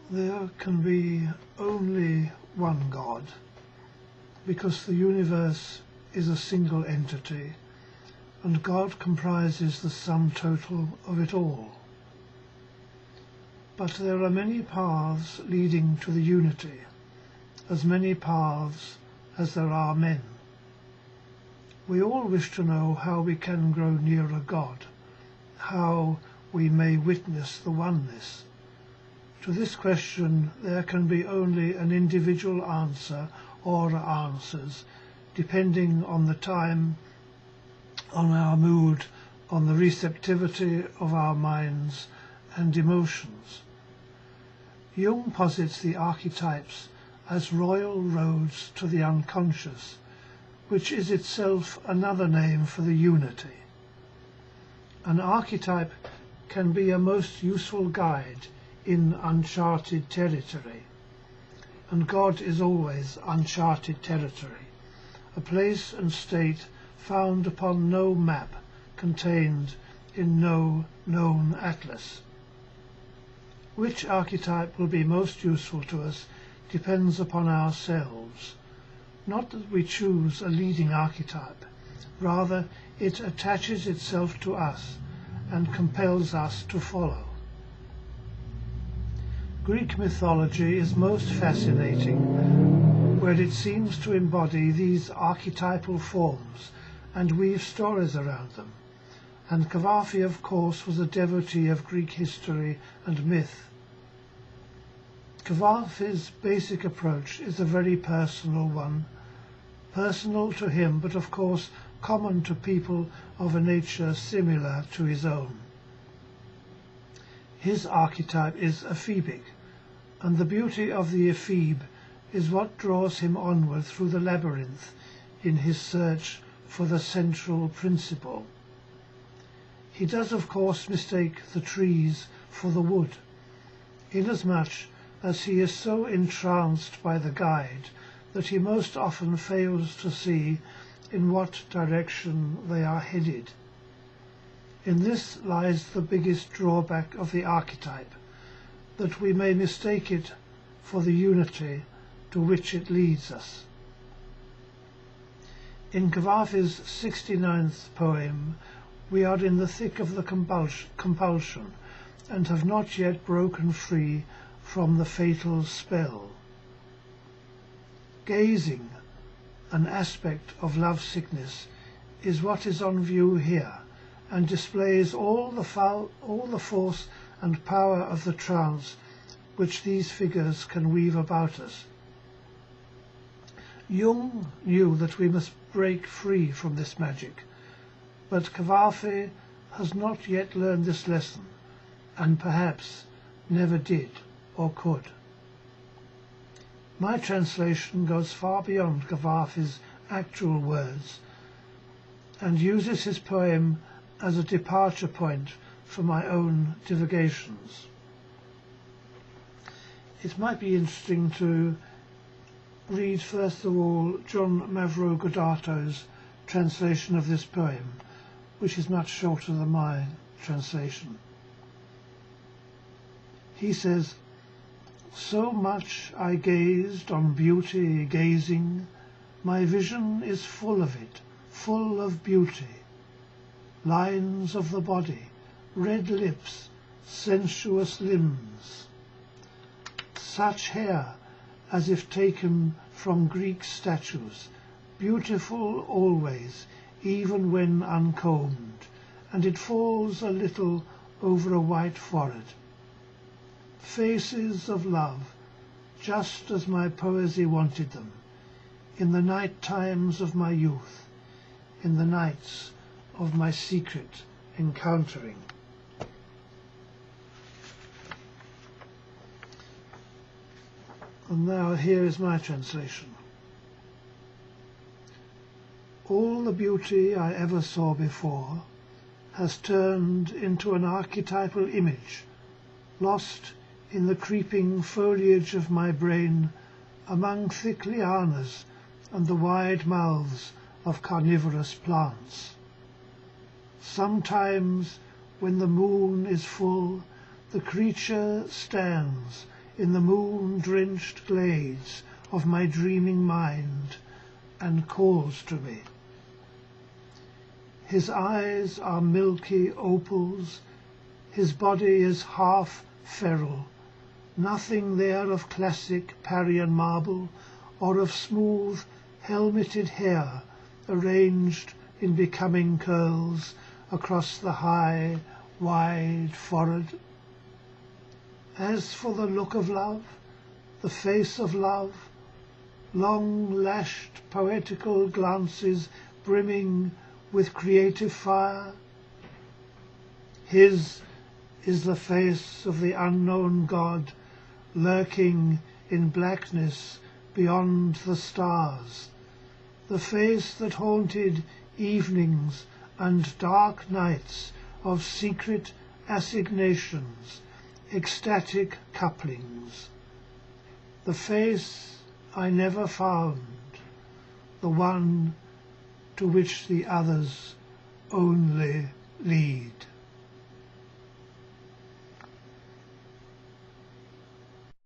There can be only one God, because the universe is a single entity, and God comprises the sum total of it all. But there are many paths leading to the unity, as many paths as there are men. We all wish to know how we can grow nearer God, how we may witness the oneness. To this question there can be only an individual answer or answers, depending on the time, on our mood, on the receptivity of our minds and emotions. Jung posits the archetypes as royal roads to the unconscious, which is itself another name for the unity. An archetype can be a most useful guide in uncharted territory, and God is always uncharted territory, a place and state found upon no map, contained in no known atlas. Which archetype will be most useful to us depends upon ourselves. Not that we choose a leading archetype, rather it attaches itself to us and compels us to follow. Greek mythology is most fascinating, where it seems to embody these archetypal forms and weave stories around them, and Cavafy, of course, was a devotee of Greek history and myth. Cavafy's basic approach is a very personal one, personal to him, but of course common to people of a nature similar to his own. His archetype is ephebic, and the beauty of the ephebe is what draws him onward through the labyrinth in his search for the central principle. He does of course mistake the trees for the wood, inasmuch as he is so entranced by the guide that he most often fails to see in what direction they are headed. In this lies the biggest drawback of the archetype, that we may mistake it for the unity to which it leads us. In Cavafy's 69th poem, we are in the thick of the compulsion, and have not yet broken free from the fatal spell. Gazing, an aspect of love-sickness, is what is on view here, and displays all the force and power of the trance which these figures can weave about us. Jung knew that we must break free from this magic, but Cavafy has not yet learned this lesson, and perhaps never did or could. My translation goes far beyond Cavafy's actual words, and uses his poem as a departure point for my own divagations. It might be interesting to read first of all John Mavrogodato's translation of this poem, which is much shorter than my translation. He says, "So much I gazed on beauty gazing, my vision is full of it, full of beauty. Lines of the body, red lips, sensuous limbs. Such hair as if taken from Greek statues, beautiful always, even when uncombed, and it falls a little over a white forehead. Faces of love, just as my poesy wanted them, in the night times of my youth, in the nights of my secret encountering." And now here is my translation. All the beauty I ever saw before has turned into an archetypal image, lost in the creeping foliage of my brain among thick lianas and the wide mouths of carnivorous plants. Sometimes, when the moon is full, the creature stands in the moon-drenched glades of my dreaming mind, and calls to me. His eyes are milky opals, his body is half feral, nothing there of classic Parian marble or of smooth helmeted hair arranged in becoming curls across the high, wide forehead. As for the look of love, the face of love, long-lashed poetical glances brimming with creative fire, his is the face of the unknown God lurking in blackness beyond the stars, the face that haunted evenings and dark nights of secret assignations, ecstatic couplings, the face I never found, the one to which the others only lead.